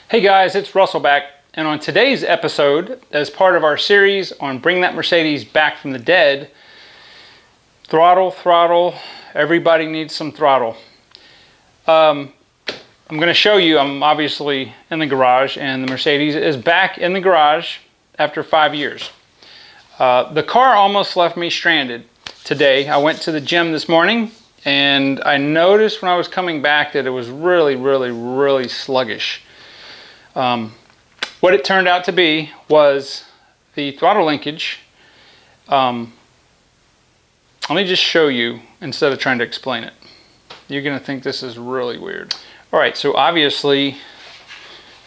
Hey guys, it's Russell back, and on today's episode, as part of our series on Bring That Mercedes Back from the Dead, throttle, everybody needs some throttle. I'm going to show you, I'm obviously in the garage, and the Mercedes is back in the garage after 5 years. The car almost left me stranded today. I went to the gym this morning, and I noticed when I was coming back that it was really sluggish. What it turned out to be was the throttle linkage. Let me just show you instead of trying to explain it. You're going to think this is really weird. Alright, so obviously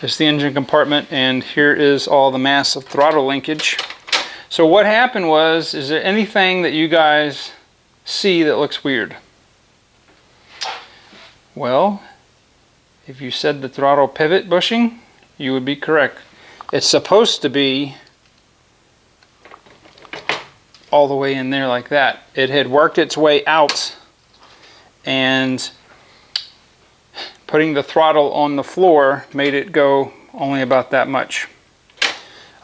it's the engine compartment, and here is all the mass of throttle linkage. So what happened was, is there anything that you guys see that looks weird? Well, if you said the throttle pivot bushing, you would be correct. It's supposed to be all the way in there like that. It had worked its way out, and putting the throttle on the floor made it go only about that much.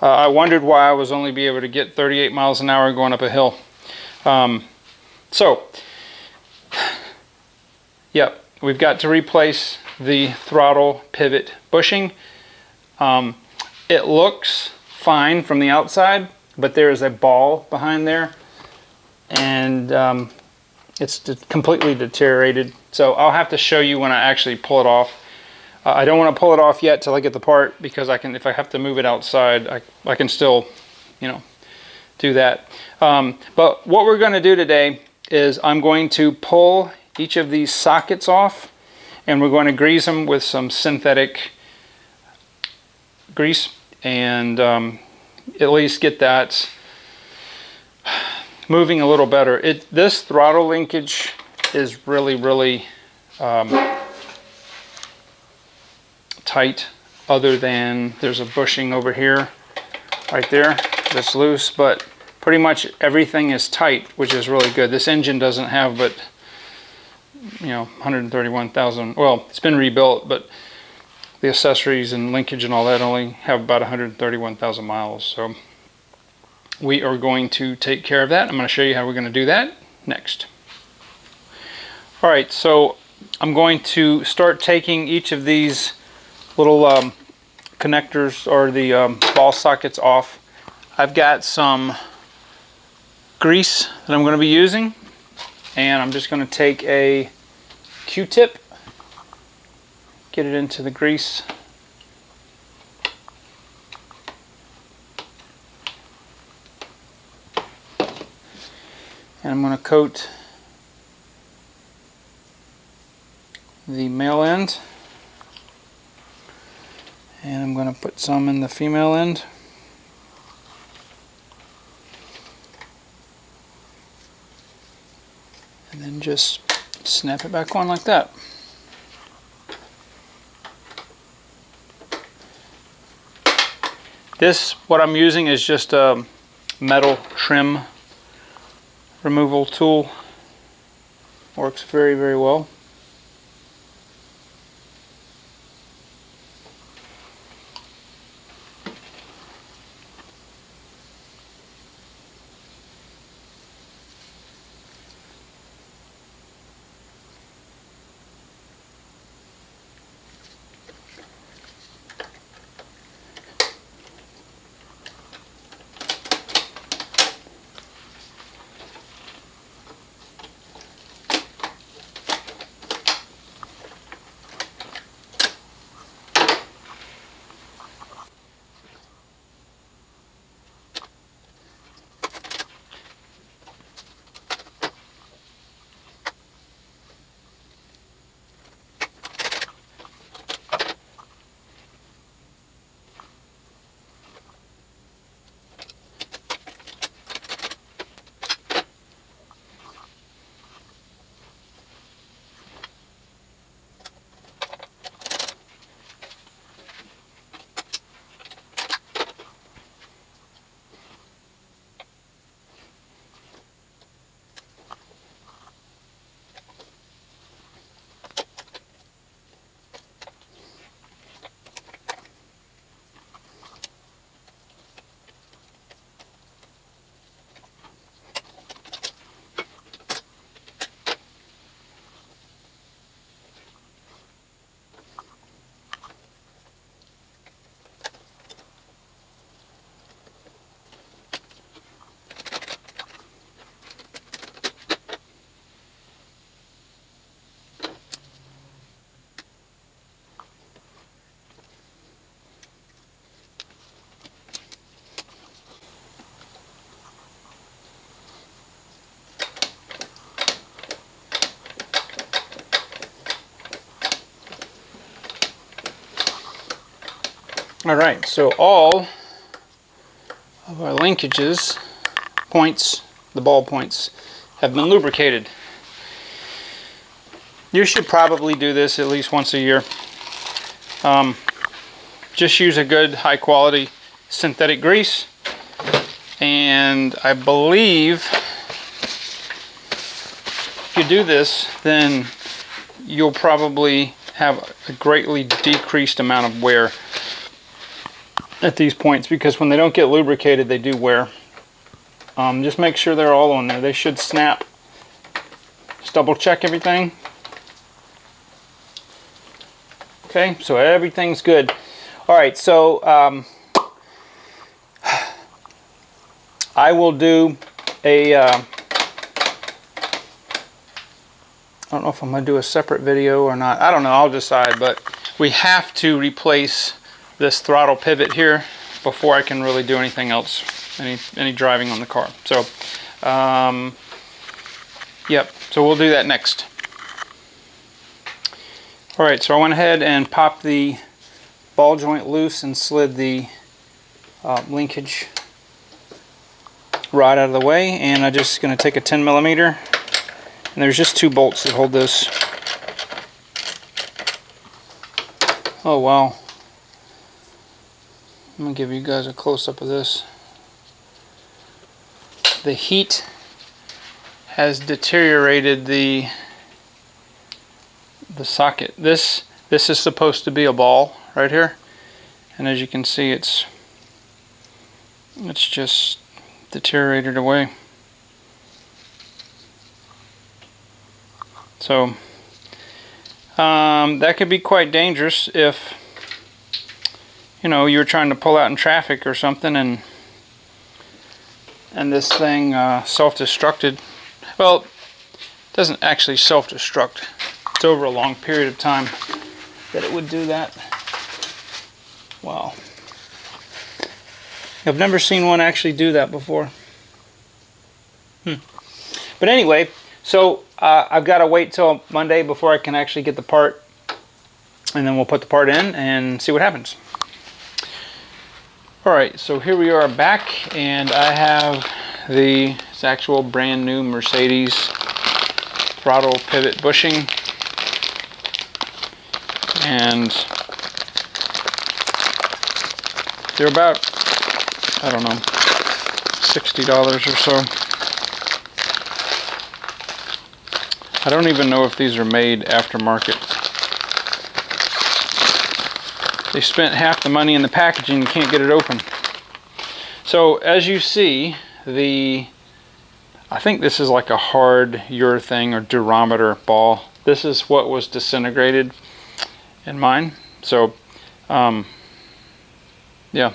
I wondered why I was only be able to get 38 miles an hour going up a hill. Yep, we've got to replace the throttle pivot bushing. It looks fine from the outside, but there is a ball behind there, and it's completely deteriorated. So I'll have to show you when I actually pull it off. I don't want to pull it off yet till I get the part, because I can, if I have to move it outside, I can still, do that. But what we're going to do today is I'm going to pull each of these sockets off, and we're going to grease them with some synthetic grease, and at least get that moving a little better. This throttle linkage is really tight, other than there's a bushing over here, right there, that's loose, but pretty much everything is tight, which is really good. This engine doesn't have but 131,000, well, it's been rebuilt, but the accessories and linkage and all that only have about 131,000 miles. So we are going to take care of that. I'm going to show you how we're going to do that next. All right, so I'm going to start taking each of these little connectors, or the ball sockets, off. I've got some grease that I'm going to be using, and I'm just going to take a Q-tip, get it into the grease, and I'm going to coat the male end, and I'm going to put some in the female end. And then just snap it back on like that. This, what I'm using, is just a metal trim removal tool. Works very well. All right, so all of our linkages, points, the ball points, have been lubricated. You should probably do this at least once a year. Just use a good high quality synthetic grease, and I believe if you do this, then you'll probably have a greatly decreased amount of wear at these points, because when they don't get lubricated they do wear. Just make sure they're all on there. They should snap. Just double check everything. Okay, so everything's good. Alright, so I will do a I don't know if I'm going to do a separate video or not. I don't know, I'll decide, but we have to replace this throttle pivot here before I can really do anything else, any driving on the car. So yep, so we'll do that next. Alright, so I went ahead and popped the ball joint loose and slid the linkage rod out of the way, and I'm just going to take a 10mm, and there's just 2 bolts that hold this. Oh wow. I'm going to give you guys a close-up of this. The heat has deteriorated the socket. This is supposed to be a ball right here, and as you can see it's just deteriorated away. So that could be quite dangerous if you're trying to pull out in traffic or something, and this thing self-destructed. Well, it doesn't actually self-destruct. It's over a long period of time that it would do that. Wow. I've never seen one actually do that before. But anyway, so I've got to wait till Monday before I can actually get the part, and then we'll put the part in and see what happens. Alright, so here we are back, and I have the actual brand new Mercedes throttle pivot bushing, and they're about, I don't know, $60 or so. I don't even know if these are made aftermarket. They spent half the money in the packaging and can't get it open. So as you see, I think this is like a hard urethane or durometer ball. This is what was disintegrated in mine. So yeah,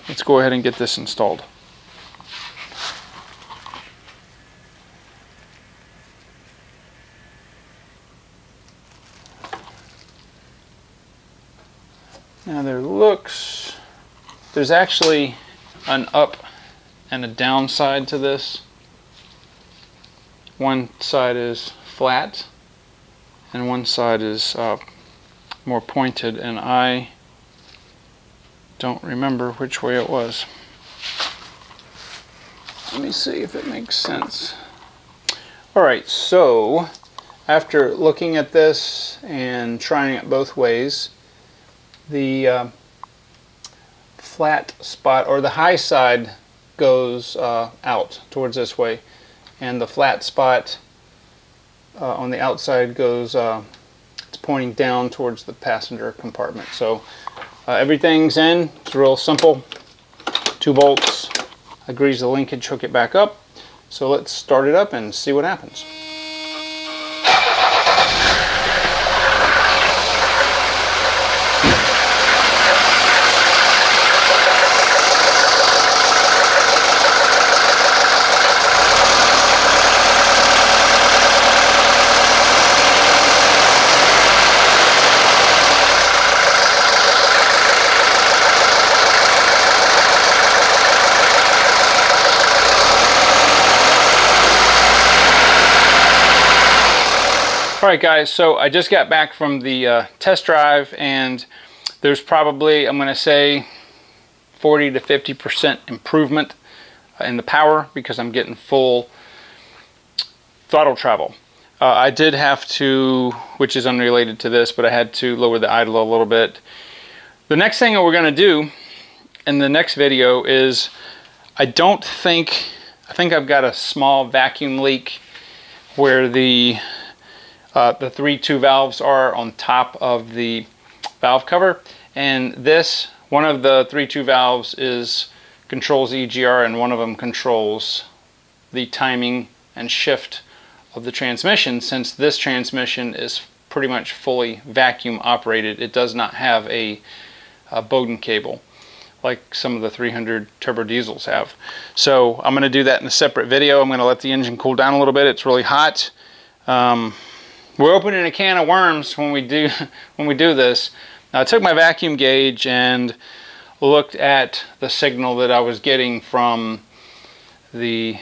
let's go ahead and get this installed. Now there's actually an up and a down side to this. One side is flat and one side is more pointed, and I don't remember which way it was. Let me see if it makes sense. Alright, so after looking at this and trying it both ways, the flat spot, or the high side, goes out towards this way, and the flat spot on the outside goes it's pointing down towards the passenger compartment. So everything's in. It's real simple. 2 bolts. I grease the linkage, hook it back up. So let's start it up and see what happens. Alright guys, so I just got back from the test drive, and there's probably, I'm going to say, 40 to 50% improvement in the power because I'm getting full throttle travel. I did have to, which is unrelated to this, but I had to lower the idle a little bit. The next thing that we're going to do in the next video is, I think I've got a small vacuum leak where the 3-2 valves are on top of the valve cover, and this, one of the 3-2 valves controls EGR, and one of them controls the timing and shift of the transmission. Since this transmission is pretty much fully vacuum operated, it does not have a Bowden cable like some of the 300 turbo diesels have. So I'm going to do that in a separate video. I'm going to let the engine cool down a little bit. It's really hot. We're opening a can of worms when we do this. Now, I took my vacuum gauge and looked at the signal that I was getting from the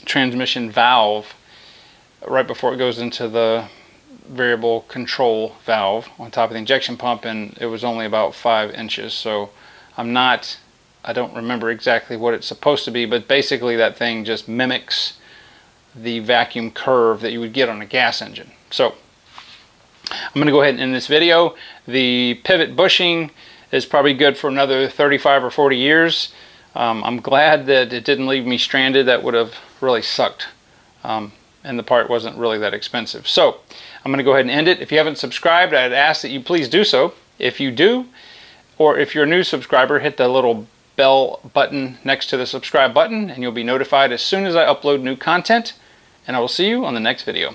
transmission valve right before it goes into the variable control valve on top of the injection pump, and it was only about 5 inches. So I don't remember exactly what it's supposed to be, but basically that thing just mimics the vacuum curve that you would get on a gas engine. So I'm going to go ahead and end this video. The pivot bushing is probably good for another 35 or 40 years. I'm glad that it didn't leave me stranded. That would have really sucked. And the part wasn't really that expensive. So I'm going to go ahead and end it. If you haven't subscribed, I'd ask that you please do so. If you do, or if you're a new subscriber, hit the little bell button next to the subscribe button, and you'll be notified as soon as I upload new content. And I will see you on the next video.